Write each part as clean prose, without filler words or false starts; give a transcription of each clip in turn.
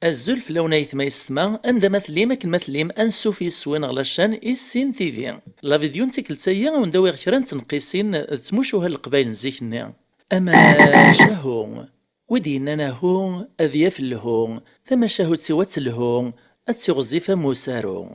الزلف لون يثما يسمى عندما ثليمك المثليم انسو في السوين على الشان السين تيفي لا فيديو نتيك لتسيا وندوي غير تنقيسين تسموشوها القبايل نزيكنا اما شهو ودينا نهو اذياف الهو ثم شهو تسوات الهو اتسغزيفا موسارو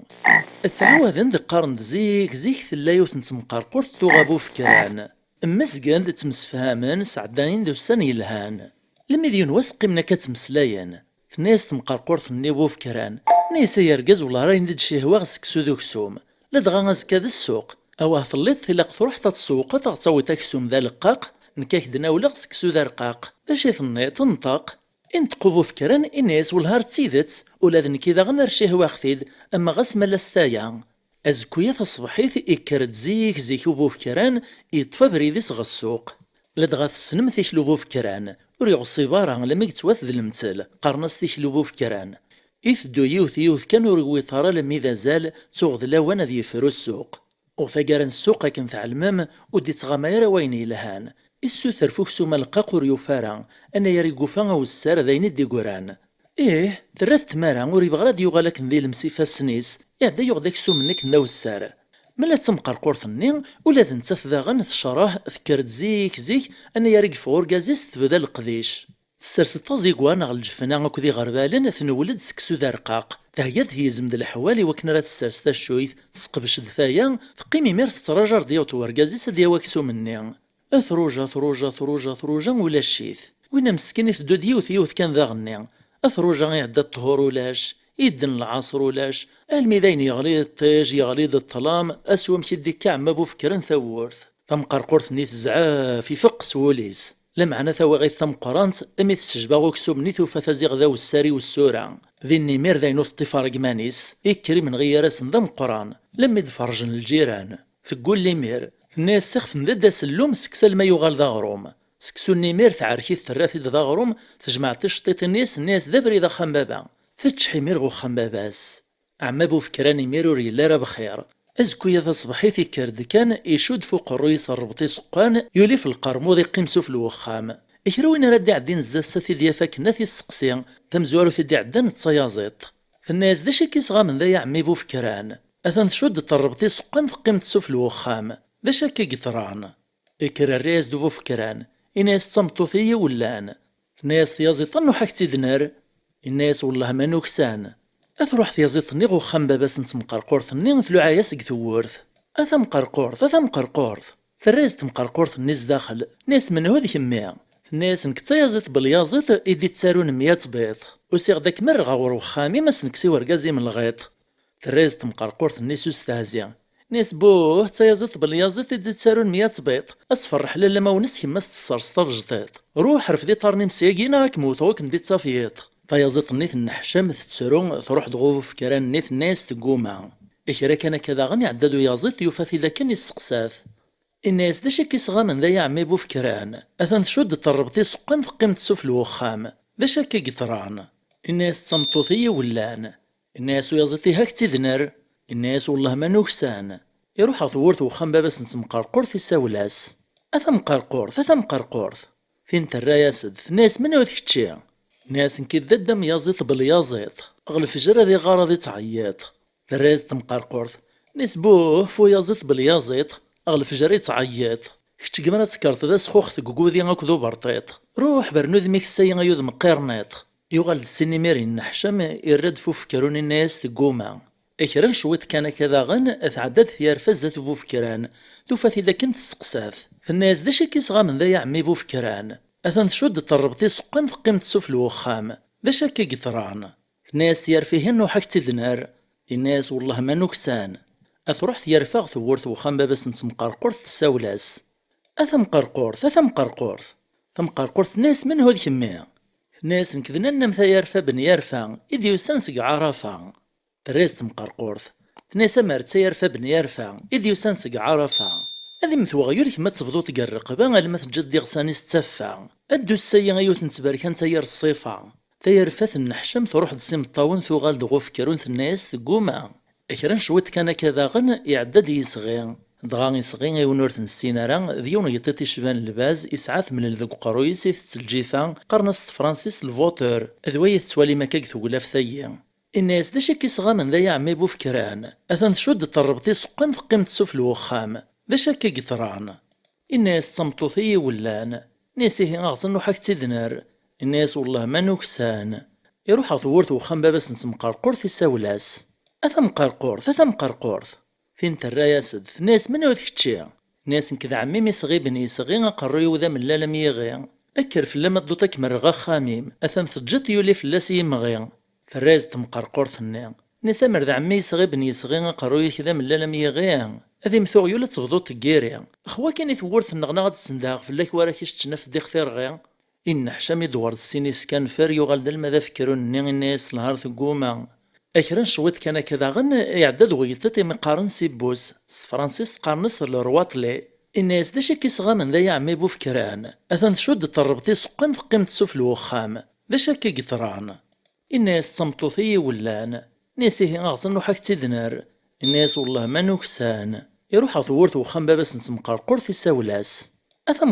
تعاود عند قرن زيك ثلايوت نتمقرقر توغابو فكران مسكان تمسفهامن سعدانين دوسان يلهان لما ديون واسقي منا كتمسلاين في ناس تمقرقر النيبو فكران ناس يرقز ولا راين ديد شهوة سكسو دوكسوم لا دغا غازكا ذا السوق اواه ثليت ثلاق تروح تتسوق تغتصوي تاكسوم ذا لقاق نكاك دنا ولا سكسو ذا رقاق باش يثني تنطق انت قبو فكران الناس والهار تيدت ولا ذن كذا غنر شهوة خفيد اما غس ملا ستايا ازكويا تصبحيث اكرت زيك وبو فكران يطفى بريديس غسوق لدغا تسنم تيشلوبو فكران وريغ الصبارة لما يتواث ذا المثل قرنس تيشلوبو فكران يثدو يوث كان ورغوي طارا لما إذا زال تغذ لوان ذي يفرو السوق وفقارن السوق كان تعلمم ودي تغماير وين لهان السوثر فوكسو ملقاق وريوفارا انا يريقو فانا والسار ذاين دي قران ايه ثلاث تمارا وري بغراد يوغالك ذي المسيفة سنيس يعدا يغداك سو منك ناو السار ملا تمقرقور ثني ولا تنتث ذاغن ثشراه ذكرت زيك انا يريق فور كازيس تبدا القديش سرس التازيقوان غل الجفنا اكو ذي غربالن ثنولد سكسو ذا رقاق تهيا ثيزم د الحوالي وكنا راه تسرس تا الشويث تسقبش دفايا تقيمي مير تتراجر ديوت وركازيس ديا واكسو مني ثروجا ولا الشيث وين مسكين يثدو ديوث كان ذا غني ثروجا يعدى الطهور ولاش يدن العصر ولاش الميدين يغلي الطيج يغلي الظلام اسوم كيدي كعما بو فكرن ثورث تمقرقرث نيت زعا في فق سوليس لمعنا ثواغي ثم قرانت امي تسجبا كسوب نيتو فتزيغ ذا والساري والسورة ذي النمير ذا ينوث طفار قمانيس يكري من غير ذم قران لما يدفرجن الجيران تقول لي مير الناس سخف ندد سلوم سكسل ما يغال ذا غروم سكسو النمير تعركي التراثي ذا غروم تجمع تشطيط الناس دبري ذا خمبابا فتشحي ميرغو خمباباس عما بو فكراني ميرو ريلا بخير أزكو يا ذا صبحيثي كرد كان يشود فوق الرئيس الربطي سقان يولي في القرموض يقيمسو في الوخام إكروين راد عدين الزاسة في ديافاك ناثي السقسيان تمزوارو في دي عدان التصيازيط في الناس دا شي كيصغا من ذا يعمي بو فكران أثن شود الربطي سقان في قيمتسو في الوخام دا شاكي قطران إكرا الرئيس دو بو فكران إناس تمطوثية ولان ناس تيازيطن وحاكتي دنار الناس والله ما نوكسان أثروح ثيازيط نيغو خمبا باس نتمقرقورث نيغ ثلو عياس قثورث أثمقرقورث ثريز تمقرقورث الناس داخل ناس من هو ذيك مية الناس نكتيازيط باليازيط إدي تسارون ميات بيض وسيغ داك مرغا غورو خامي ماس نكسي ورقازي من الغيط ثريز تمقرقورث الناس وستهزيا ناس بوه تيازيط باليازيط إدي تسارون ميات بيض أصفر حلال لما ونس كيماس تصرصطا بجديد روح رفدي طارني مسياقينا كموتوك ندي تصافيط فيازيط النيث النحشام تتسرون تروح دغوف في كران نيث ناس تقوما إكرا كان كذا غني عددو يازيط يوفاث إذا كان يسقساث الناس دا شاكي صغا من ذا يعمي بو فكران أثن شود تربطي سقان في قيمة سوف الوخام دا شاكي قطران الناس تمطوثية ولان الناس ويازيطي هاك تذنر الناس والله ما نوكسان يروح ثورت وخام باباس نتمقرقور في الساولاس أثمقرقورث فين تراياسد ناس من وذيك تشي ناس نكذا دم يازيط باليازيط أغلى فجر ذي غارضي تعيط ثراز تمقرقورث ناس بوه فو يازيط باليازيط أغلى فجر يتعيط كتش قمرا تكرت ذا سخوخ تقوذي غاكذو برطيط روح برنوذ ميك السايا غيوذ مقيرنيط يغال السينيميري النحشام يرد فو فكرون الناس تقوما إكران شويت كان كذا غن أثعدد ثيار فزت بو فكران توفات إذا كنت سقساث في الناس دا شي كيصغا من ذا يعمي بو فكران أثن شود تربطي سقان في قيمة سوف الوخام دا شاكي قطران الناس يرفيهن وحاك تدنار الناس والله ما نكسان أثروح ثيرفاغ ثورث وخام باباس نتمقرقورث تساولاس ثمقرقورث ناس من هو ذيك ناس نكذنا نمثا يرفا بن يرفا إذ يسانسق عرفا تريز تمقرقورث ناس مارت يرفا بن يرفا إذ يسانسق عرفا هذي مثوغيولك ما تبدو تقرق بان لما تجد يغساني ستفا أدو السيا غيوث نتباركان تيار الصيفة تيار فاث النحشم تروح دسيم الطاون ثوغال دغوف كرون الناس تقوما إكران شويت كان كذا غن يعدد يسغي دغا يصغي ونورث السينارا ديون يطيطي شبان الباز إسعاف من ذوق قرويس الجيفان قرنص فرانسيس الفوتور ذوي توالي مكاك ثقلاف ثيا الناس داش كيصغى من ذا يعمي بوفكران أثن شود تربطي سقم في قيمة سوف الوخام داش هكا قطران الناس تمطوثي ولان ناسيه أغصن وحاك تدنر الناس والله ما نكسان يروح ثورت وخام باباس نتمقرقور في الساولاس أثا مقرقورث فين ترى سد ناس من وذيك تشيا ناس نكذا عمي ميصغي بني صغي قري وذا من لا لم يغي أكر في لما دوتك مرغا خاميم أثم ثجت يولي في اللاسي مغي فراز تمقرقور ثنيا ناس مرذا عمي صغي بني صغي قري كذا من لا لم يغي هذي مثوغ يولا تغضو تقيري أخوا كان يثورث النغنا غاد تسنداغ فلاك وراكيش تشنف ديخ ثيرغي إن حشامي دوار السينيس كان فار يغال دل ماذا فكرون الناس نهار ثقوما أكرن شويت كان كذا غن يعدد غيطتي مقارن سيبوس فرانسيس قارنس الرواطلي الناس داش كيصغى من ذا يعمي بوفكران أثن شود تربطي سقم في قيمة سوف الوخام داش هكا قطران الناس تمطوثي ولان ناسيه أغصن وحاك تدنر الناس والله ما نكسان يروح ثورت وخام باباس نتمقرقور في الساولاس أثا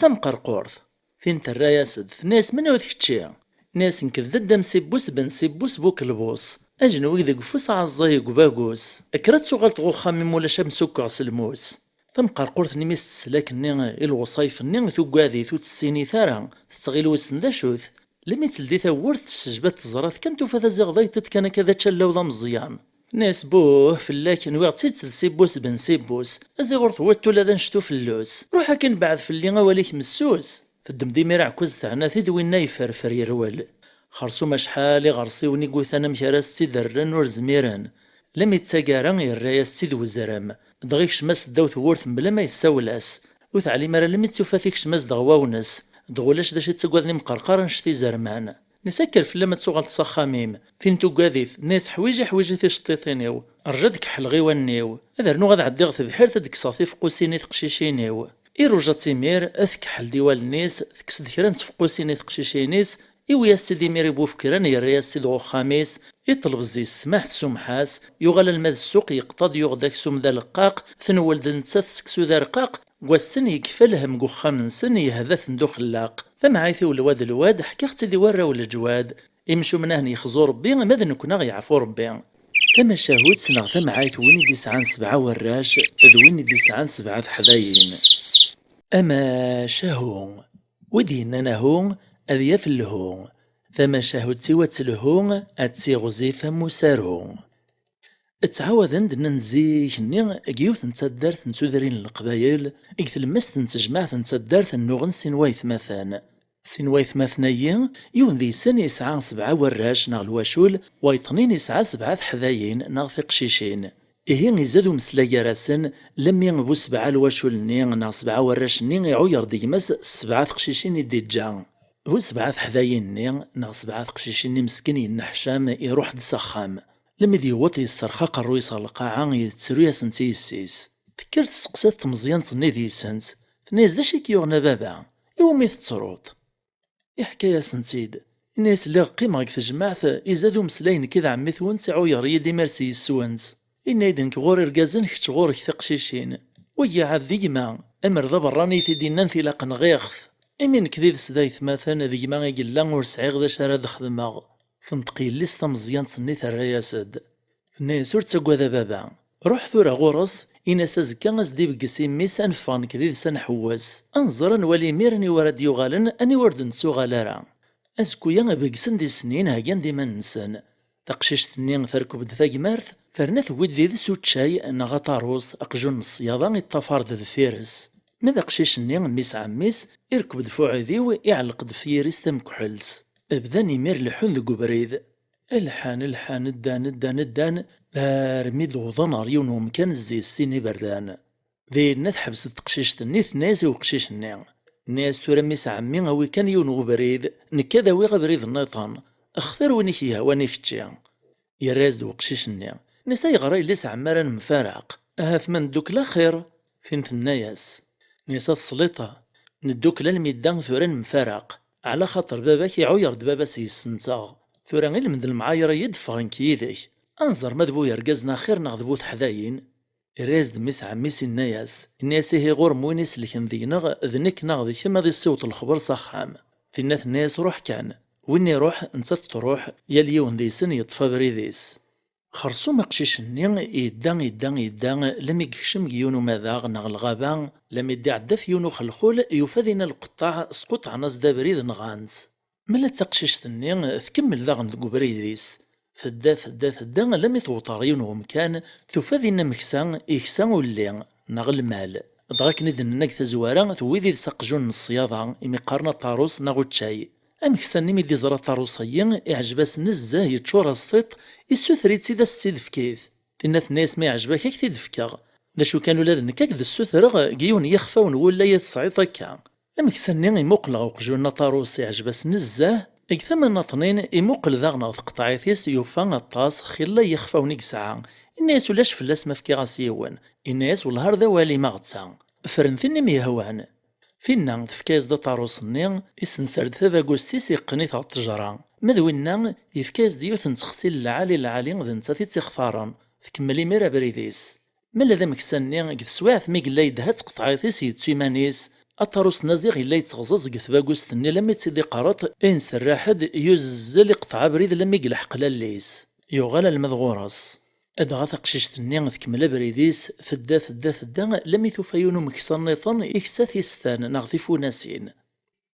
مقرقورث فين ترى ياسد ناس من وذيك تشيا ناس نكذد دم سيبوس بن سيبوس بوك البوس أجنو إذا قفوس عالزاي قباقوس أكرات شغلت غوخام مولا شاب سكع سلموس تمقرقورث نميس تسلاك النيغ الوصايف النيغ ثقاذي ثوت السيني ثارا تستغيلو السنداشوث لمي تلدي ثورت الشجبات تزراث كنتو فذا زغضاي تتكنا كذا تشلاو ذا مزيان ناس بوه فلاكن ويغ تسيتسل سيبوس بن سيبوس أزيغور ثوتو لا نشتو في اللوس روحا كان بعد في اللي غواليك مسوس تدم ديما عكوز تاعنا ثدوين نايفر فريروال خرصو شحال غرسيوني قوثانا مكراس تيدرن ورزميران لم يتساقارا يراياس تيد وزرام دغيك شماس داو ثورث بلا ما يساولاس وثعلي مرا لم يتسوفا فيك شماس دغواونس دغولاش داش يتساقوذني مقرقرا نشتي زرمان نسكر في لما تسوغل تصخاميم فين توقاذيث ناس حويجي تشطيطينيو رجدك حلغي ونيو هذا رنو غاد عدي غث بحير تدك صافي قوسيني تقشيشينيو إيروجا تيمير أثك حل ديوال الناس تكسد كران تفقوسيني تقشيشينيس إويا سيدي ميري بوفكران يريا سيد غو خاميس يطلب زي السماح تسمحاس يغال الماذ السوق يقتض يغداك سوم ذا لقاق ثنول دنتسات سكسو ذا رقاق واسن يكفلهم قو خامنسن يهذا ثندو خلاق فمعايثي والواد الواد حكاختي دي ورا والجواد يمشو منهن يخزو ربي ماذا نكونا يعفو ربي ثم شاهود سنغ ثم عايت وين دي سعان سبعة وراش وين دي سعان سبعة حذاين أما شاهون ودينا هون أذيا في الهون ثم شاهد سوى الهون أتسي غزيفة مسارهون تعاوذن ننزيك ني أجيوث نتصدرت نسودرين القبايل إكثل مست نتجمعت نتصدرت النغن سنوايث مثلا سنوايث مثنيين يون ذي سن يسعى سبعة وراش ناغ الواشول ويطنين يسعى سبعة حذايين ناغ في قشيشين إيه يزادو مسلا راسن لم ينبو سبعة الواشول نيغ ناغ سبعة وراش نيغ يعوير ديماس سبعة قشيشين يديجان هو سبعة حذايين نيغ ناغ سبعة قشيشين مسكين ينحشام يروح دسخام لما ديوات يسترخاق الرويس القاعة يتسرو ياسن تيسيس تكرت سقسات مزيان تني ذي سنس فناس داشي كيوغنا بابا يومي تتروط يحكي ياسن سيد الناس اللي قيمة غيك تجمعت يزادو مسلاين كذا عميثون سعو يري دي مرسي السوانس إن يدنك غور رقازن كتش غورك ثقشيشين ويا عاد ذيما أمر ذا براني تدينا انثلاق نغيخث إمين كذيذ سدايث مثلا ذيما يقلا ورسعيغ ذا شارد خدماغ فنطقي لستا مزيان تصنيت الرياسد فناس ورتساقوا ذا بابا روح ثورا غورس إنا سازكا أزدي بقسي ميس أنفان كذيذ سنحواس أنظر نولي ميرني ورد يغالن أني ورد نسو غالارا أزكويا بقسن دي سنين هايان دي من نسان تقشيش تنين ثركب دفاق مارث فرنات ويد ذي سوت شاي أنا غطاروس أقجون الصياضة الطفار ذا فيرس ماذا قشيش نين ميس عميس يركب دفوع ذيو يعلق دفيرس تمكحلس ابدان يمير لحون ذو بريد الحان الدان لا رميد الغضان ريون ومكان الزي السيني بردان ذي الناس حبس تقشيش النيث ناس وقشيش النين ناس ترميس عمي أوي كان يونغ بريد نكذا ويغ بريد النيطان اختار ونيكيها ونيكتشيان يراز دو قشيش النين نسا يغري ليس عمارا مفارق هاث من دوك لا خير فين الناس نسا السلطة ندوك للميدان ثوران مفارق على خاطر باباك يعوير دبابا سيسنساغ ثورا غير من المعايرة يدفع كيديك أنظر مذبو يرقزنا خير نغذبوث حذاين إرازد ميس عميس الناس هي غور موينيس اللي كان ذينا ذنك ناغذي كما ذي الصوت الخبر صخام في الناس روح كان وين يروح نتا تروح يا اليون ذي سن يطفى بريديس خرصوم قشيش-ني يدا لم يكشم يونو ماذاغ نغ الغابة لم يدي عدف يونو خلخول يفادين القطاع سقط عناس دا بريد نغانس ملا تقشيش-ني تكمل داغن ذو بريديس فدا لم يتوطر يونو مكان تفادين مكسان إكسان ولي نغ المال دغاك نذن نك تزوارا تويدي ساقجون الصياضة إمي قارنا طاروس نغو تشاي أمكسان نمي دي زرا طاروسيين إعجباس نزاه يتشور السطيط السوثري تسيدا السيد فكيث لأن الناس ما يعجبك هيك تدفكا لاشو كانوا ولاد نكاك ذا السوثر جيون يخفاون ولا يتصعيط هكا أمكسان ني يموقل غوقجونا طاروس يعجباس نزاه إكثما ناطنين يموقل ذاغنا تقطعيثيس يوفا الطاس خلا يخفاون يكسعا الناس ولاش فلاس ما فكي غاسيوان الناس والهار ذا والي ما غتسا فرنثني ميهوان فينا تفكاز دا طاروس-ني يسنسرد ثاباكوستيس يقنيت غا التجرة مذوينا يفكاز ديوت نتخسي العالي ذا نتا تيختارن تكملي ميرا بريديس مالا ذا مكسان-ني قد سواعث مي قلا يدها تقطعيثيس يتسيمانيس الطاروس نازيغ يلا يتغزز قد ثباكوست-ني لما يتسيدي قارط إنسر راحد يزل يقطع بريد لما يقلح قلاليس يغال المذغورس أدغا تقشيشت-ني تكمل بريديس ثدا لم يتوفيونو مكسان نيطان إكساث يستان ناغ فوناسين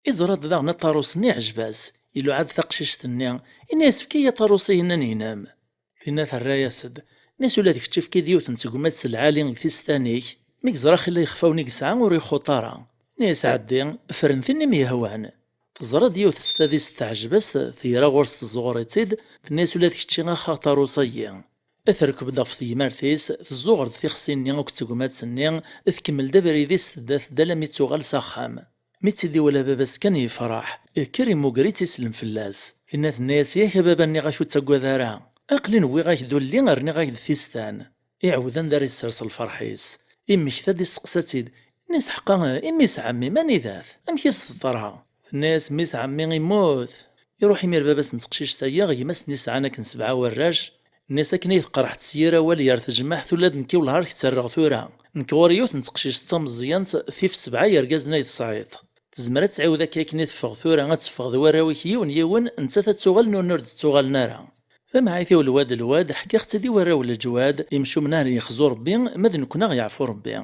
إزراد ذاغنا طاروس-ني عجباس إلو عاد تقشيشت-ني إناس فكي طاروسيهن نينام فينا ثراياسد ناس ولا تكتشف كي ديوت نتقومات سلعالي ثيستانيك ميك زراخ اللي يخفاوني كسعا وري خطارة ناس عدي فرنثني ميهوان تزرا ديوت ستاذيس تعجباس ثيرا غورس تزغوريتيد الناس ولا تكتشي غا طاروسيين أثركب دا في مارثيس تزوغر في خصيني أو كتقومات-ني تكمل دا بريديس ثدا لمي تغال ساخام ميتسيدي ولا باباس كان يفرح كريم وقري تيسلم فلاس فينا الناس ياك بابا-ني غاشو تاكوذارا أقلي نوي غاك دولي غرني غاك ثيستان إعوذان دار يسرس الفرحيس إمي كتادي سقساتيد الناس حقا إميس عمي ماني ذاث أمكي صدرها الناس ميس عمي يموت يروح يمير باباس نتقشيش تايا غيماس نسعانا كن 7 وراج الناس أكني قرحت سيارة واليار تجمع ثولاد نكي والهار كتسرغ ثورا نكوريوت نتقشيش تمزيان في 7 يرقازنا يتصعيط تزمرت تعاود كاكني تفغ ثورا غتفغ ذواراوي كيون يون نتا تتوغل نورد تتوغل نارا فمعايثي الواد حكا اختدي وراو الجواد يمشو من نهر يخزو ربي ماذ نكونا غيعفو ربي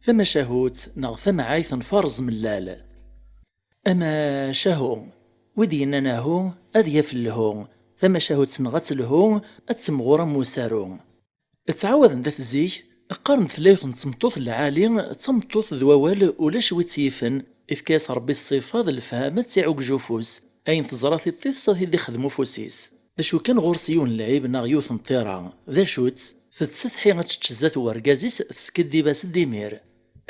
فما شاهوت نغ فمعايث نفرز ملال أما شاهو ودينا ناهو أذ يفلهو فما شاهوت نغتلهو أتمغورا موسارو تعاود ندات زيك قارن ثلاث تمطوط العالي تمطوط ذوال ولا شوي تيفن إفكاس ربي الصفات الفهامة تاعوك جوفوس أين تزراتي الطيصة اللي خدمو فوسيس ذا شو كان غورسيون لعيب ناغيوث نطيرا ذا شوت تتسثحي غتشتزات ورقازيس تسكدي باس ديمير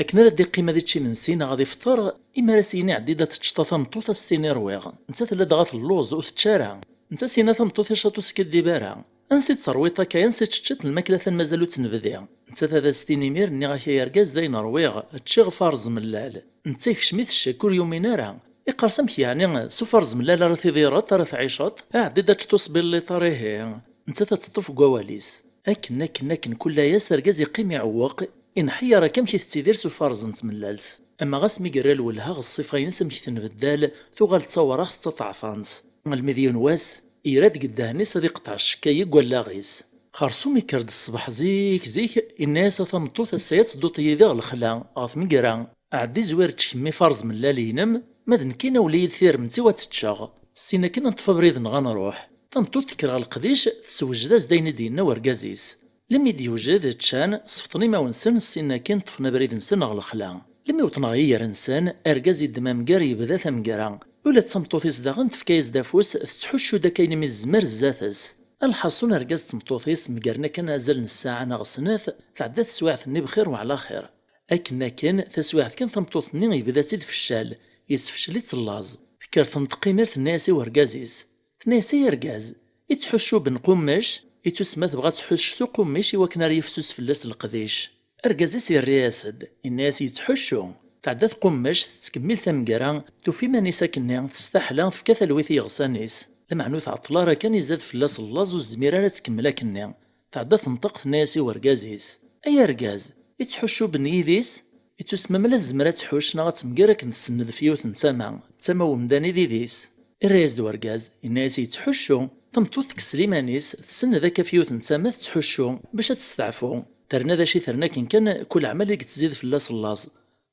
أكنا ردي قيمة ذي تشي من سينا غادي فطر إما راسيني عديدة تشطاطا مطوطة ستيني رواغ نتا ثلاث غاث اللوز وتتشارع نتا سينا ثمطوطي شاتو سكدي بارا أنسيت ترويطا كاين نسيت تشت الماكلة مازالو تنبذيا نتا ثلاث ستيني مير ني غاكا يرقاز داين رواغ تشيغ فارز ملال نتا يكشميث الشاكور يومين راه يقرسمك يعني سفرز ملال راه تيضيرات راه تعيشات عديدة تشتصبي اللي طريهي نتا تطف قواليس أكن كل ياسر رقاز يقيم يعوق إن حيا راه كم كيستيدير سفارز نتملالت أما غاس ميقرال ولها غصيفة ينسم كتنبدال ثوغال تصورات تطعفانس المذيون واس إيراد قداني صديق طاش كي يقول لاغيس خرصوم يكرد الصباح زيك الناس ثمطوث السيات دوطي ذا الخلا غاث ميقران عدي زوير تشمي فارز من لالينم ماذن كينا وليد ثير من تيوا تتشاغ سينا كنا نطفى بريد غنروح ثمطوث تكرا القديش تسوج داز داين دينا ورقازيس لم يديوجد تشان صفتني ما ونسن السنة كنت طفنا بريد نسن غلخلا لم يوطنا غير انسان ارقازي الدمام قاري بدا ثمقرا ولا تسمطوثيس داغن تفكايز دافوس تحشو دا كاين من الزمر الزاتس الحصون ارقاز تمطوثيس مقارنا كان ازل الساعة نغسناث تعدات سواعثني بخير وعلى خير اكنا كان تسواعث كان ثمطوثني يبدا تيد في الشال يسفشلي تلاز فكر ثمتقيمات الناسي ورقازيس ناسي ارقاز يتحشو بن قماش يتسمى تبغى تحش سوق ماشي وكنا ريفسوس فلاس القديش ارقازيس الرياسد الناس يتحشو تعدات قماش تكمل ثمقرا توفي ماني ساكنين تستحلا في كثا الويثي غسانيس لمعنوث عطلا راه كان يزاد فلاس اللاز والزميرة تكملا كني تعدات نطق ناسي ورقازيس أي رجاز يتحشو بنيديس يتسمى ملا الزمرة تحوش نغا تمقرك نتسند فيوث نتسمى ومداني ديديس. الرياز دو رجاز الناس يتحشو تمطوط كسليمانيس تسن ذاك فيوث نتسمى تحشو باش تستعفو. ترنا ذا شي ترنا كان كل عمل اللي تزيد في اللاس اللاز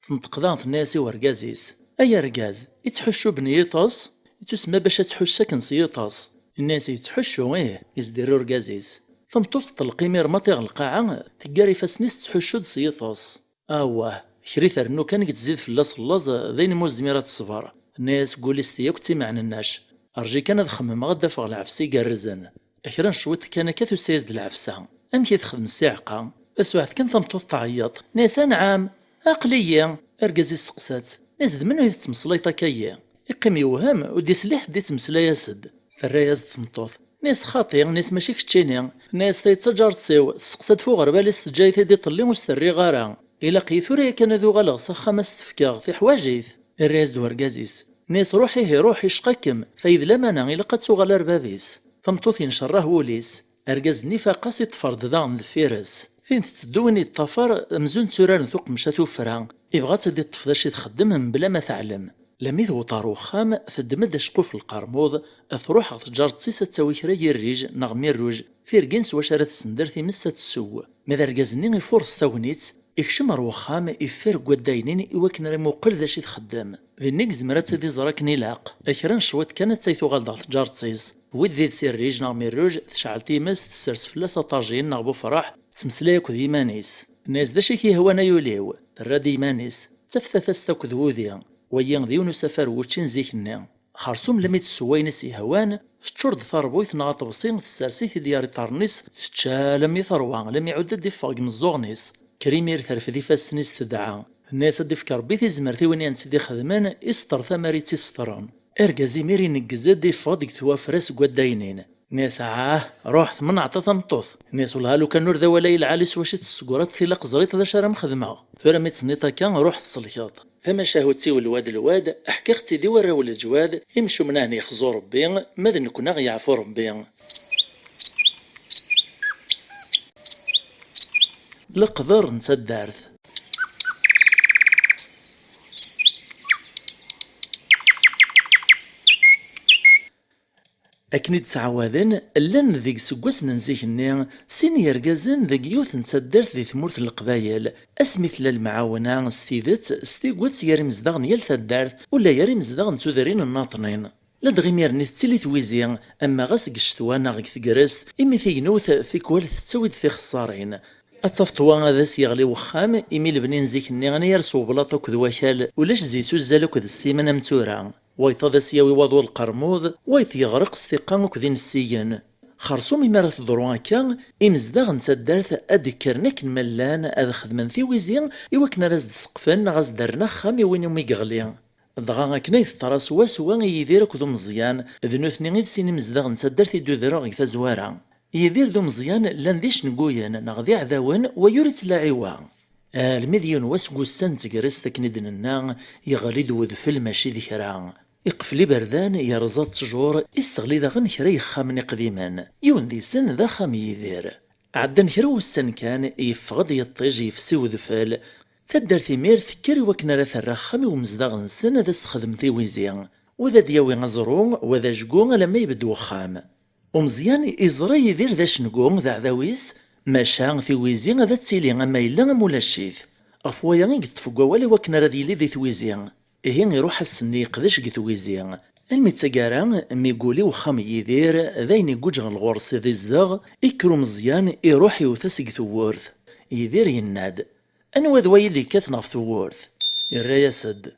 تنتقضان في الناس ورجازيس. أي رجاز يتحشو بنيطاس يتسمى باش تحش ساكن سيطاس. الناس يتحشو يزديرو رجازيس تمطوط تلقيمير مطيغ القاعة تقاري فاسنيس تحشو سيطاس. اواه كري ثرنو كان تزيد في اللاص اللاز ذين موز زميرات الصبر. الناس قولي ستياك تيما عن الناش ارجي كان تخمم غدا فوق العفسي قرزن اخرا شويت كان كاتو سيز د العفسه امشي تخدم الساعقه بس واحد كان تمطوط تعيط ناس نعم اقليه ارجزي السقسات ناس منو يتمصليطا كيا يقيم يوهم ودي سليح دي تمسلا ياسد فالرايز تمطوط ناس خاطي ناس ماشي كتشيني ناس تيتسجر تسيو تسقسات فوق غربالي ستجاي تيدي طلي مستري غارا إلا قيثوريا كان ذو غلا صخا ما استفكاغ في حواجيث. الراس دو رقازيس ناس روحي شقاكم فايد لمانا إلا قد سوغال ربابيس تمطوثين شراه وليس أرقاز نفاقاس يتفرد ذان الفيرس فين تتدوني الطفر مزون توران ثوق مشاتو فران يبغى تدي الطفداش يتخدم بلا ما تعلم لميذ وطارو خام تدمد شقوف القرموض تروح تجار تسيسة تساوي كراي الريج نغمي الروج في رقنس وشارة السندر في مسة السو ماذا رقازني يفورس ثاونيت يكشم روخام يفير قداينين إواكن رمو قل ذا شي تخدم ذي نيك زمرات دي زراك نيلاق أكران شويت كانت سيثو غالدا تجار تسيس وذي سير ريج نغمي الروج تشعل تيمس تسرس فلاس طاجين نغبو فرح تمسلايك ذي مانيس الناس ذا شي كي هوانا يوليو ترى دي مانيس تفتث استوك ذوذيا ويان ذيونو سفر وشين زيكنا خرسوم لميت السوينس هوان تشرد ثربويت نغاط بصين تسرسيث دياري طارنيس تشالم يثروان لم يعود دي فاق مزوغنيس كريمير ثرف دي فاسنيس تدعى الناس دي فكر بيثي زمرتي وين ينسدي خدمان استر ثماري تيستران ارقازي ميري نقزاد دي فاضيك توافرس قداينين ناس روحت من عطا تمطوث ناس والهالو كان نور ذا ولاي العالي سواشت السكورات في لقزريت ذا شرم خدمة ثورة ميتسنيطا كان روحت صلياط فما شاهوتي والواد احكيختي دي ورا ولد جواد يمشو من هنا يخزو ربي ماذا نكون يعفو ربي لقدر نتدارث أكني تسعوذن لان ذيك سكواس ننزيكني سين يرقازن ذيك يوث نتدارث ذي ثمورث القبايل اسمثل المعاونة ستيدت ستيقوات ياري مزدغن يال تدارث ولا ياري مزدغن تودرين الناطنين لا دغيمير نتسلي تويزي اما غاس قشتوانا غيك تقرس امي ثينوث ثيكوال تتسويد في خسارين اتفطوا هذا سيغلي وخام امي البنين زيكني غني يرسو بلاطو كذ وكال ولاش زيسو زالو كذ السيمانه متورا ويطا سياوي وضو القرموض ويث يغرق الثقة وكذين السيان خرصوم إمارة ضروان كان إمزداغ نتدارث أدكرنك الملان أذ خدمان ثيويزيان إواكن رازد سقفان غازدارنا خامي وين يومي غليان دغا كنا يثرا سوا يدير كذو مزيان ذنوثني غيد سيني مزداغ نتدارث يدو ذرا غيث زوارا يدير دو مزيان لان ديش نقويان نغذي عذاون ويوريت لاعوا المذيون واسقوسان تقرس تكندننا يغلد وذفل ماشي ذكران يقفلي بردان يرزات تجور يستغلي ذا غن كرا يخامن قديما يون دي سن ذا خام يدير عدن كرا والسن كان يفغض يطيج يفسي وذفال تدار ثمير ثكري وكنا راه الرخام ومزدغن سن ذا استخدم تيويزيان وذا دياوي غزرون وذا جقون لما يبدو خام ومزيان إزرا يدير ذا شنقون ذا عذاويس ماشا في ويزيان ذا تسيلي اما إلا مولا الشيث أفوايا يقطفقوا والي وكنا راه يلي ذي تويزيان إيه يروح السني يقدش قتويزيان المتساقارا ميقولي وخام يدير ذاين يقوج الغرس ذي الزاغ يكرو مزيان يروح يوثس ثورث يدير يناد أنوا ذوي اللي كاثنا في ثورث الرياسد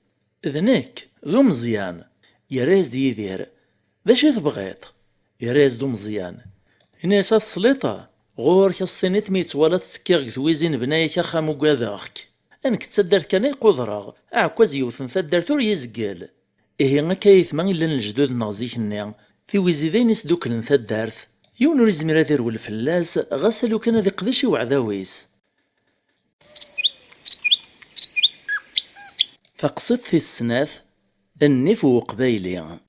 ذنك ذو مزيان يراز دي يدير ذا شي تبغيت يراز دو مزيان هنا سات السليطة غور كاستينيت ميتوالا تسكيغ ثويزين بنايك خامو قاذاك أنك تسدر كان يقدرغ أعكواز يوثن ثدر ثور يزقال إيه غاكا يثمان إلا الجدود نازيك النعم في ويزيدين يسدوكلن ثدارث يون ريزميرا دير والفلاس غسلو كان ذي قدشي وعذاويس فقصد في السناث النف وقبايلي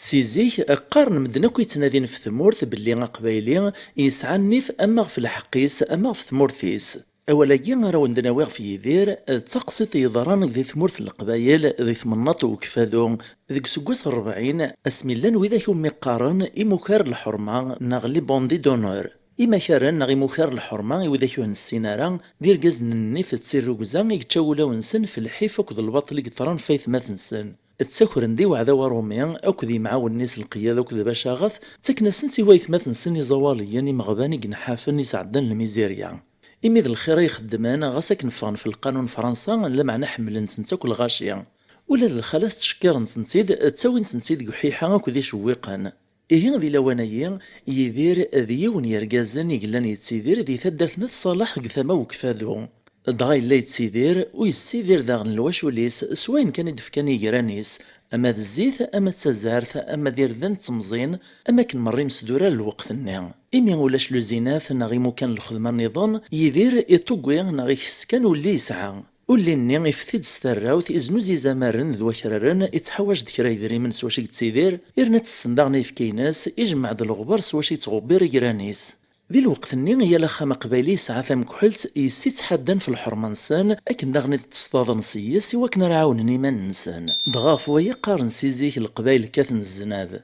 سيزيك قارن مدن أكو يتنادين في ثمورث باللي قبايلي يسعى النيف أما في الحقيس أما في ثمورثيس. أولاكي راه عندنا واغ في يدير تقصيت يضران ذي ثمورث القبايل ذي ثمناط وكفادو ذيك سكوس 40 اسميلان وإذا كون مقارن إموكار الحرمة نغلي بوندي دونور. إما كارن نغي موكار الحرمة وإذا كون السينارا دير كازن النيف تسير ركزان يتشاولاو نسن في الحيف وكذ الباطل يقطران فايث ما تنسن. التساكرن دي وعذا روميان أو ذي معاون الناس القيادة وكذا باشاغث تكنا سنتي وايث ما تنسن زواليا مغباني قنحافن يسعدن الميزيريا. إمي ذا الخير يخدمان غاسك نفان في القانون فرنسا لما نحمل نسنتا كل غاشية ولا ذا الخلاص تشكير نسنتيد تساوي نسنتيد قحيحة كذي شويقان. إيه ذي لوانيا يدير ذيون يرقازن يقلان يتسيدير ذي ثدرت نث صلاح قثما وكفادو دغا إلا يتسيدير ويسيدير داغن الواشوليس سواين كان يدفكان يقرانيس أما ذا الزيت أما تسازارث أما دير ذن تمزين أما كن مريم سدورا الوقت النعم إمي ولاش لو زيناث نغيمو كان الخدمة النظام يدير يطوقوي نغي كسكان واللي يسعى واللي ني يفتيد ستراوث إزنوزي زمارن ذو كرارن يتحواج ذكرا يدريمن سواشي يتسيدير إرنا تسنداغ في كيناس يجمع د الغبر سواشي تغبير يرانيس. ذي الوقت الني يا لخا مقبالي ساعة مكحلت يسيت حدا في الحرمة نسان أكن داغني تصطاد نسيس وكن راعونني من نسان دغاف ويا قارن سيزيك القبايل كاثن الزناد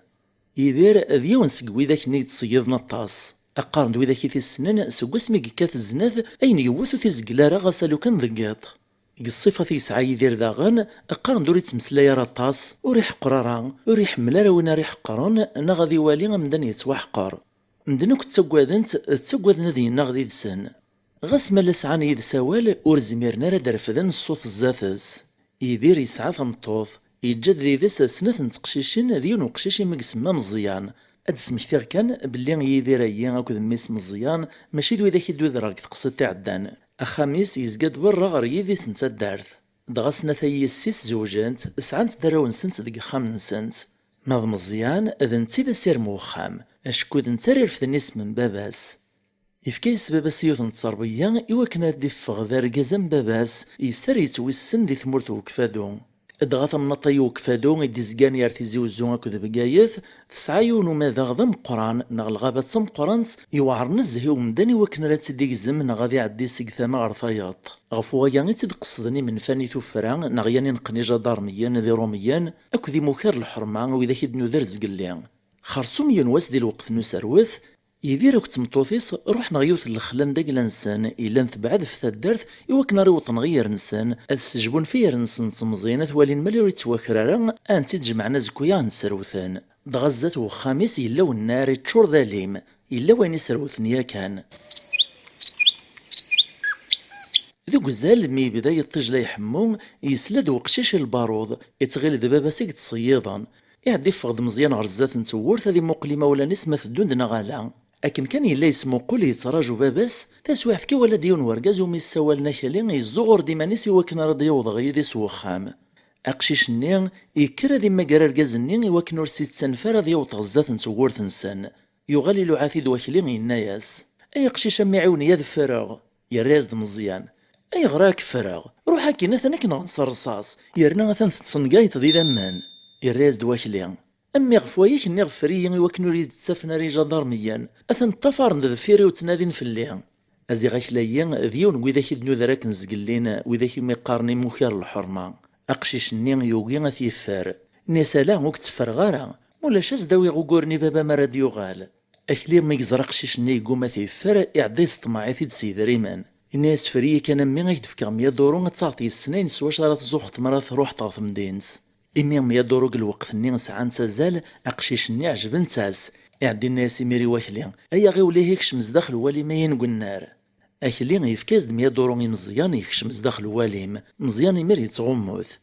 يدير ذيون سقوي ذاك ني تصيد نطاس أقارن دوي ذاك في السنان سقوس ميك كاث الزناد أين يوثو تيزقلارا غسالو كان ذقاط الصفة يسعى يدير داغن أقارن دوري تمسلايا راطاس وريح قرارا وريح ملارا وين ريح قران نغادي والي مدن يتوحقر مدنوك تسقوذ نذينا غدي دسن غاس مالا سعان يد سوال ور زميرنا راه درفدن الصوت الزاتس يدير يسعى ثمطوط يجد ذي ذس سنة نتقشيشين ذيون وقشيشي مقسما مزيان اد سمكتير كان بلي يدير ايا اكو ميس مزيان ماشي دوي ذاك يدوي دراك تقصد تعدان اخاميس يزقد برا غير يدي سنت دارث دغا سنة السيس زوجانت سعانت دراون سنت دق خام نسنت ناض مزيان اذن تيدا سير موخام اشكود نترير في الناس من باباس يفكيس باباس يوثن التربية إوا كنا ديفغ ذا رقازم باباس يسر يتوسن دي ثمورت وكفادو ادغاث من الطي وكفادو يديزقان يارتيزي وزون اكو ذا بقايث تسعايون وماذا غضم قران نغ الغابات سم قرانس يوعر نزهي ومداني وكنا لا تديك زم نغادي عدي سيقثاما غرثاياط غفوغيا غيتد قصدني من فاني توفران نغياني نقني جدارميان ذي روميان اكو ذي مكار الحرمان وإذا كيدنو ذا رزقليان خرصوم ينواس دي الوقت نسروث يدير وقت مطوطيس روح نغيوث الخلان داك لنسان إلا نتبعد في الدرث يوكنا ريوط نغير نسان السجبون فير نسن تمزينة ولين ملي ريت وكرارا أنت تجمعنا زكويا نسروثان دغزات وخامس إلا والنار تشور ذاليم إلا وين يسروثن كان ذوك الزال مي بدا يطيج لا يحمو يسلد وقشيش البارود يتغيل دبابا سيك تصيضان يعدي فغد مزيان غرزات نتورث هذه مقلمة ولا نسمة الدون غالا أكن كان يلا يسمو قول يتراجو باباس تاسواح كي ولا ديون ورقاز ومي سوالنا كالين يزغر ديما نسي وكنا رضي يوضغ يدي سوخام أقشيش النين يكرا ديما قرا رقاز النين وكن ورسيت سنفار ذي وتغزات نتورث نسان يغالي له عاثي دوكلين يناياس أي قشيش أمي عوني يد فراغ يراز مزيان أي غراك فراغ روح هاكي نثنا كنا نصر رصاص يرنا مثلا تصنقايت ذي ذمان الراز دواكليان أمي غفوايك ني غفريا وكن نريد تسافنا ري جدارميا أثن طفار ذفيري وتنادين في الليل أزي غاكلايا ذيون وإذا كيدنو ذراك نزقلين وإذا كي ميقارني مخير الحرمة أقشيش النين يوغي غثيفار نسالا موك تفرغارا ولا شاز داوي غوغورني بابا مراديو غال أكلي ميقزر قشيش النين يقوم ثيفار يعدي سطماعي ثيد سيد ريمان الناس فريه كان مي غيتفكر 100 دورو تعطي السنين سواش راه تزوخت مرات روح طاف مدينس إمي 100 دورو الوقت ني ساعة تزال أقشيش ني عجبن تاس يعدي الناس يميري واكلي أيا غي وليه يكشمز داخل والي ما ينقو النار أكلي يفكاز 100 دورو مزيان يكشمز داخل واليم مزيان يمير يتغموث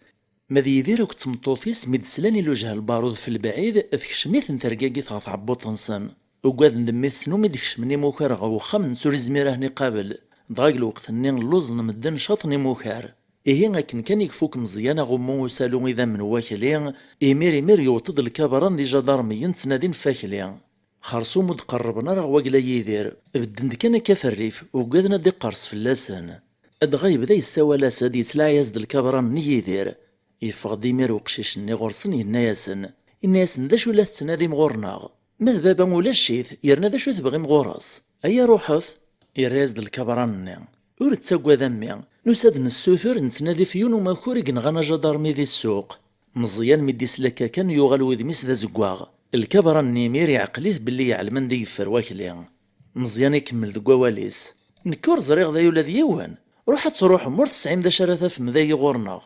ماذا يدير وقت مطوفيس ميد سلاني لوجه البارود في البعيد تكشميث نترقاقي ثاث عبوط نصن وقاد ندميث سنو ميد يكشمني موكار غوخا من سوري زميره نقابل ضاق الوقت نين اللوز نمدن شاطني موكار إيه لكن كان يكفوك مزيان غمو وسالو إذا من واكلين إمير يوطد الكبران دي جدارميين تنادين فاكلين خرصو مد قربنا راه واقلا يدير بدن كان كفريف وقادنا دي قرص في اللسان أدغايب ذا يساوى لاسد يتلاعيز د الكبران ني يدير يفغد إمير وقشيش ني غرسن يناياسن الناس ذا شو لا تنادي مغورنا ماذ بابا ولا الشيث يرنا ذا شو تبغي مغورس أيا روحث يراز د الكبران ور تساقوا ذمي نساد نسوثر نتنادي فيون وما كوريق نغانا جدارمي ذي السوق مزيان مدي سلكا كان يوغل وذميس ذا زقواغ الكبران ميري عقليه باللي يعلمن دي فرواكلي مزيان يكمل ذقوا واليس نكور زريغ ذا يولا ديوان روح تروح مور 90 ذا شرثة في مذاي غورنا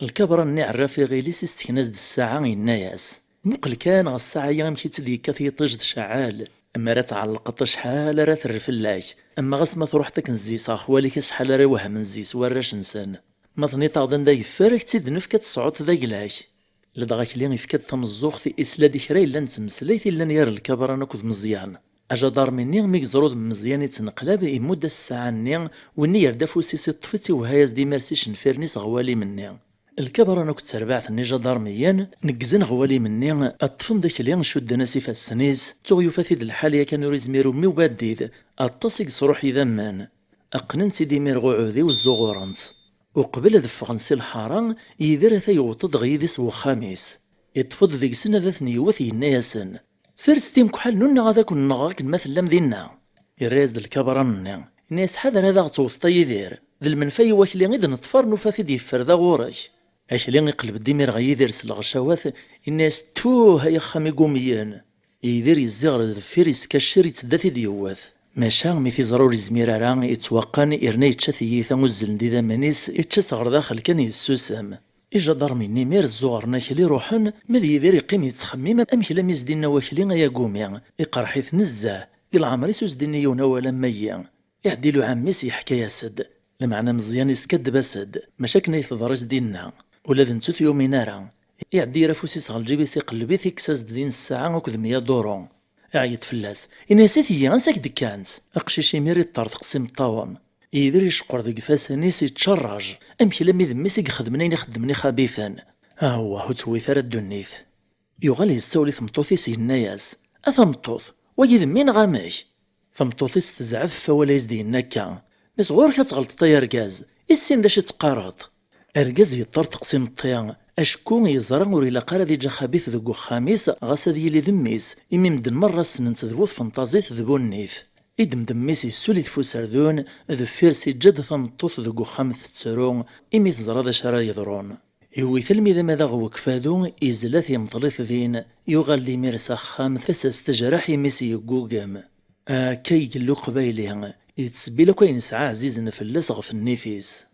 الكبران عرافي غيليس استكناز د الساعة الناس مقل كان الساعة يمشي تدي كثي طجد شعال اما راه تعلقت شحال راه ترف اللاش اما غاس ما تروح تكنزي صاح وليك شحال راه وهم نزيس وراش نسان ما ثني طاغدن دا يفارك تيد نفكت صعود ذا يلاش لدغاك لي يفكت تمزوخ في اسلا دي خري لا نتمسليت الا نير الكبران كود مزيان اجا دار مني ميك زرود مزيان يتنقلب يمد الساعة ني وني يردفو سيسي طفتي وهايز دي مرسيش نفيرنيس غوالي مني الكبر انا كنت ربعت النيجا دارميا نقزن غوالي مني اطفن داك اللي نشد ناسي في السنيز تغيو فثيد الحالية كانوا ريزميرو مي وباديد اتصيق صروحي ذمان اقنن سيدي ميرغو عوذي والزغورانس وقبل ذفغنسي الحارة يدير ثيوطد غيديس وخاميس يطفض ذيك سنة ذات نيوثي النياسن سرستيم كحال نونا غادا كن نغاك المثل لمذينا يريز د الكبران الناس حذر هذا غتوث يدير ذا المنفي واش اللي غيد نطفر نفاثي يفر ذا غورك اش اللي يقلب الدمير غيدير الغشاوات الناس توه يا خامي قوميان يدير يزيغر ذفير يسكشر يتدافي ديوات ماشا ميثي ضروري زميرارا يتوقن إرنا يتشاثي ثموزل دي ذا منيس يتشاث غر داخل كان يسوسام إجا دار مني مير الزغرنا كلي روحن ماذا يدير يقيم يتخمم أم كلا ميز دينا واكلي يا قومي يقرحيث نزاه العمر يسوس ديني يونا ولا ميا يعديلو عميس يحكي يا سد لمعنى مزيان يسكد بسد مشاكنا يتضرس دينا ولا ذنتوت يومي نارا يعدي رفوسيس غالجيبيس يقلبي ثيكساس دين الساعة وكذ 100 دورون عيط فلاس إناسيت هي غنساك دكانت أقشيشي ميري طار تقسيم الطاوم يدير يشقر ذيك فاسانيس يتشرج أمشي لما يذميس يخدمني يخدمني خبيثا هو تويثار الدنيث يغال يستولي ثمطوثيس الناس أثمطوث ويذمين غاماش ثمطوثيس تزعف فولا يزدينا كان بس غور كتغلط طيار غاز السين داش تقارط أرجاز يضطر تقسيم الطيان أشكون يزرع وريلا قارا دي جا خبيث ذقو خاميس غاسا ديالي ذميس إمي مدن مرة سننت ذبوث فانتازيت ذبو النيف إدم دميس يسولي تفوس أردون ذفير سجد ثمطوث ذقو خامث تسرون إمي تزرع ذا شرا يضرون يوي ثلمي ذا ماذا غوك فادون إزلاث يمطليث ذين يغال لي ميرسا خام ثساس تجرح يميسي يقوقام كي يلو قبايلي يتسبي لك وين سعى عزيز نفلس غف النفيس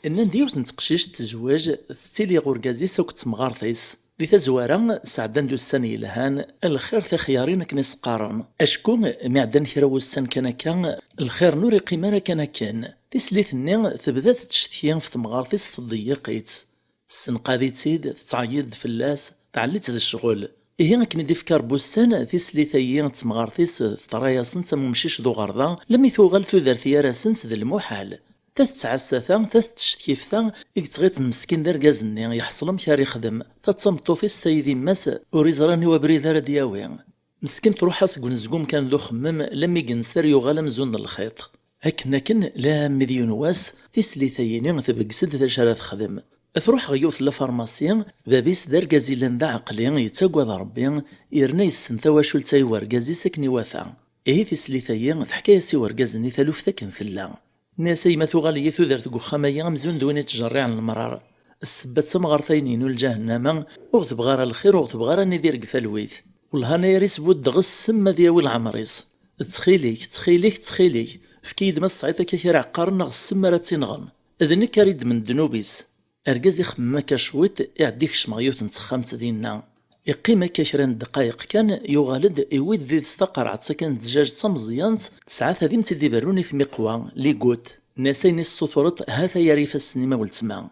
إن ندير تنتقشيش تزواج تستيلي غوركازي سوك تمغارثيس دي تزوارا سعدان دو السن يلهان الخير في خيارين كنس قارن أشكون معدن كراو السن كان الخير نوري قيمانا كان تسليث النين تبدا تشتيان في تمغارثيس تضيقيت السن قادي تسيد تعيد فلاس تعليت ذا الشغل إيه كن دي فكار بوستان تسليثيين تمغارثيس طرايا سنت ممشيش دو غرضا لم يثوغل ثوذرثيا راسنس ذا المحال تتعسثا تتشتيفتا يتغيط مسكين دار غازني يحصل مشاري يخدم تتصمطوفيس تايدي ماس وريزراني وبريدار دياوي مسكين تروح اسكون زقوم كان ذو خمم لمي ينسر يغالم زون الخيط هكناكن لا مليون واس تسليثيين تبقسد ذا شرات خدم تروح غيوث لفارماسيان بابيس دار غازيلان دا عقلي يتساقوا ربي يرنا يسنتا واشول تاي ورغازي سكني واثا إيه تسليثيين تحكايا سي ورغازني ثالوث كن ثلا ناسي ما ثغالي ثودرت قخاميا مزون دوني تجري عن المرار السبت سمغرثينين الجهنم وغتبغار الخير وغتبغار ندير قفالويث والهانا يريس بود غس سما دياوي العمريس تخيليك فكيد ما الصعيطة كثير عقارنا غس سما راه تينغن اذن كاريد من دنوبيس ارجاز يخمم كشويت يعديك شمغيوت نتخامت دينا يقيم كشران دقائق كان يغالد يويد ذي استقر عتسكن دجاج تمزيانت ساعات هذي متدي بروني في مقوى ليقوت ناسين السطورت هذا يريف السينما والتسمع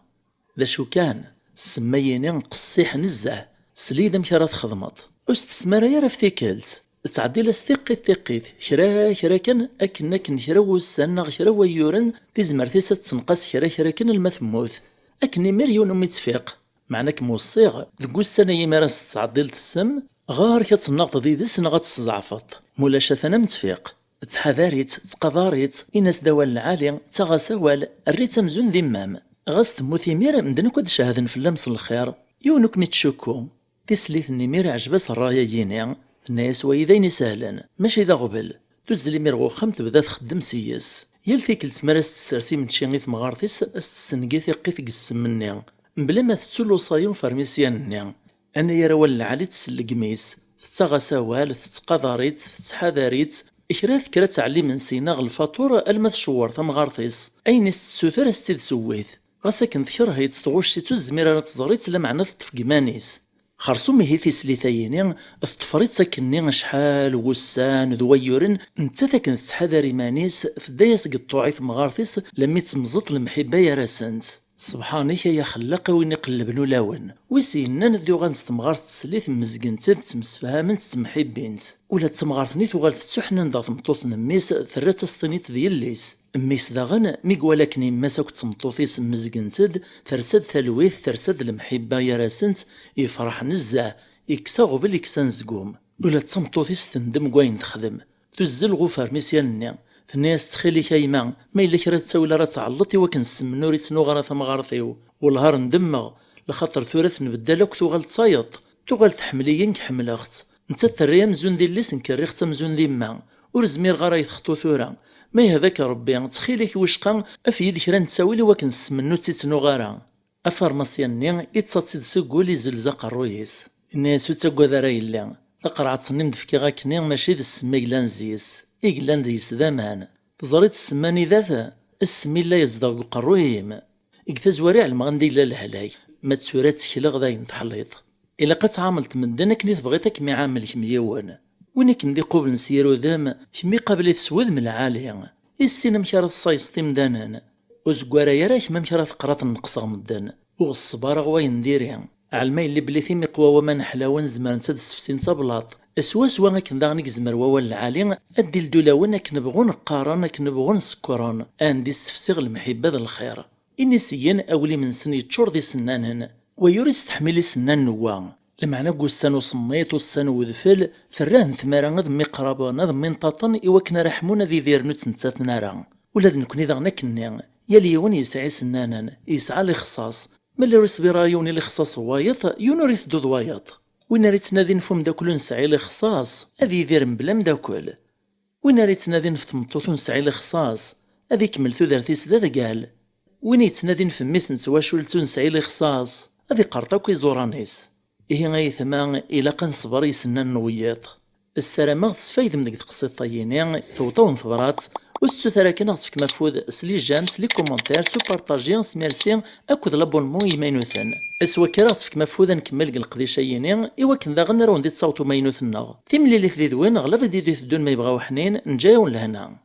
ذا شو كان سميني قصيح نزه سليدة مكرات خدمت استثمار يرى في ثيكلت تعدي ثقيت شرا كان أكن شراو السنة شراو يورن تزمر ثيسة تنقص شرا كان المثموث أكني مريون متفيق معناك موصيغ تقول السنة يمارس تعديلت السم غار كتناقض ذي سنة غتزعفط مولا شاثنا متفيق تحذاريت تقضاريت إناس دوال العالي تغسوال الريت مزون ذمام غاس تموثي مير مدن كود شاهدن في اللمس الخير يونك متشكو تسليت مير عجبس الرايا ييني الناس ويدين سهلا ماشي ذا غبل تزلي مير غوخم تبدا تخدم سيس يال تيكل تمارس تسرسي من تشيغيث مغارثيس السنقيث يقيث قسم مني بلا ما تسولو صايون فارميسيان انا يا روال العالي تسلق ميس تتغى سوال تتقاضريت تتحاذريت إكراث كرا تعليم من سينا الفاتورة المث شوار تمغارثيس أين السوثر استيد سويث غاساكن ذكر هيت تغوش سيتو الزميرة تزغريت لمعنى تفقمانيس خرصومي هي في سليثايني الطفريت ساكني شحال وسان ذويورن نتا ذاك تحذر مانيس في دايس قطوعي مغارثيس لما تمزط المحبة يا راسنت سبحانك يا خلاق وين يقلب نولاون ويسينا نديو غنستمغارت تسليث مزقنت تمسفهامنت تمحبينت ولا تمغارتني تغال تسحنا نضا تمطوط نميس ثرات السطينيت ديال ليس ميس داغن ميقوالكني ماساك تمطوطيس مزقنتد ثرسد ثلويث ثرسد المحبة يا راسنت يفرح نزاه يكساغو باليكسان زقوم ولا تمطوطيس تندم قوين تخدم تزل غفار ميسيان الناس تخيلي كايما ما إلا كرا تساوي راه تعلطي وكن السمنوري تنوغ ثمغارثيو والهار ندمغ لخاطر ثورث نبدالك تغال تصايط تغال تحمليين كحمل اخت نتا تريا مزون ديال ليس نكريخ تمزون ديما ورزمير غارا يتخطو ثورا ما هذاك ربي تخيلك وشقا افيد كرا نتساوي لي وكن السمنو تيتنوغارا افارماسيان يتصاتي تسوقولي زلزاق الرويس الناس تاكوذا راه يلا تقرعت ندفكي غاكني ماشي ذا السما نزيس إيقلان ديس ذامان تزريت السماني ذاته السمي لا يزدغ قرويم إكتزوري على المغندي لا الهلاي ما تسورات كلاغ ذاين تحليط إلا قد عاملت من دنا كني تبغيتك مي عامل كميوان وينك مدي قوبل نسيرو ذام كمي قبل تسود من العالية السينم كرا تصايصتي مدانان وزقوارا يراك ما مكرا تقرات النقصة مدان وغصبارا غواين ديريان علماء اللي بليثي مقوى وما نحلاون زمان تاد السفسين تبلاط سوا غاكن داغنيك زمر ووال العالي ادي لدولاون كنبغو نقارن كنبغو نسكران اندي السفسيغ المحبة ذا الخير اني سيان اولي من سن يتشور دي سنانن ويوري استحملي سنان نوا المعنى قوسان وصميت وسان وذفل ثران ثمارا غد مقربان غد منطاطن إوكنا رحمونا ذي ذير نتسنتات نارا ولا نكوني داغنا كني يليون يسعي سنانا يسعى لخصاص ملي رسبي رايوني لخصاص وايط يونوريث دو وايط وين ريت نادي نفهم داكل نسعي لخصاص هذي يدير بلا مداكل وين ريت نادي نفطمطوط نسعي لخصاص هذي كمل تودرتيس ذا قال وين يتنادي نفميس نتواشولتو نسعي لخصاص هذي قرطاكو يزورانيس إيه غاي ثما إلا قنصبر يسنان نوياط السلامة تسفايد من ديك تقصي طييني ثوطون ثبرات وتسو ثراكنا غتفك مفود سلي جامس لي كومونتير سو بارطاجي سميرسي اكود لابونمون يمينوثن اسوا كرا غتفك مفود نكمل القضيشيني ايوا كن داغ نرون دي تصاوتو مينوثنا تيملي لي ثديدوين غلا فيديو تدون ما يبغاو حنين نجايون لهنا